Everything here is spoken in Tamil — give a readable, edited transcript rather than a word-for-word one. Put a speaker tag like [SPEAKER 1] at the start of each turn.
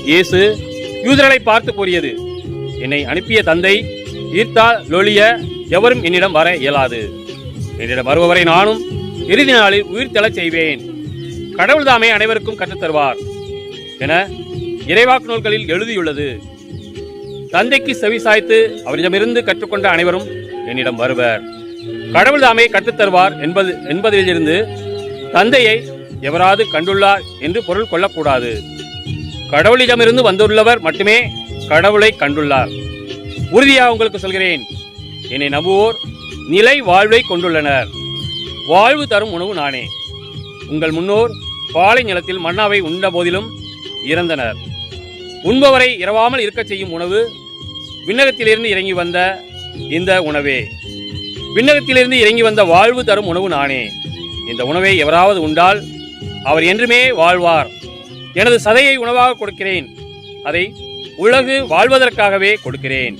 [SPEAKER 1] இயேசு யூதர்களை பார்த்து கூறியது, என்னை அனுப்பிய தந்தை ஈர்த்தால் லொழிய எவரும் என்னிடம் வர இயலாது. என்னிடம் வருபவரை நானும் இறுதி நாளில் உயிர் தெழச் செய்வேன். கடவுள் தாமே அனைவருக்கும் கற்றுத்தருவார் என இறைவாக்கு நூல்களில் எழுதியுள்ளது. தந்தைக்கு செவி சாய்த்து அவரிடமிருந்து கற்றுக்கொண்ட அனைவரும் என்னிடம் வருவர். கடவுள் தாமே கற்றுத்தருவார் என்பதிலிருந்து தந்தையை எவராது கண்டுள்ளார் என்று பொருள் கொள்ளக்கூடாது. கடவுளிடமிருந்து வந்துள்ளவர் மட்டுமே கடவுளை கண்டுள்ளார். உறுதியாக உங்களுக்கு சொல்கிறேன், என்னை நம்புவோர் நிலை வாழ்வை கொண்டுள்ளனர். வாழ்வு தரும் உணவு நானே. உங்கள் முன்னோர் பாலை நிலத்தில் மன்னாவை உண்ட போதிலும் இறந்தனர். உண்பவரை இரவாமல் இருக்கச் செய்யும் உணவு விண்ணகத்திலிருந்து இறங்கி வந்த இந்த உணவே. விண்ணகத்திலிருந்து இறங்கி வந்த வாழ்வு தரும் உணவு நானே. இந்த உணவை எவராவது உண்டால் அவர் என்றுமே வாழ்வார். எனது சதையை உணவாக கொடுக்கிறேன். அதை உலகு வாழ்வதற்காகவே கொடுக்கிறேன்.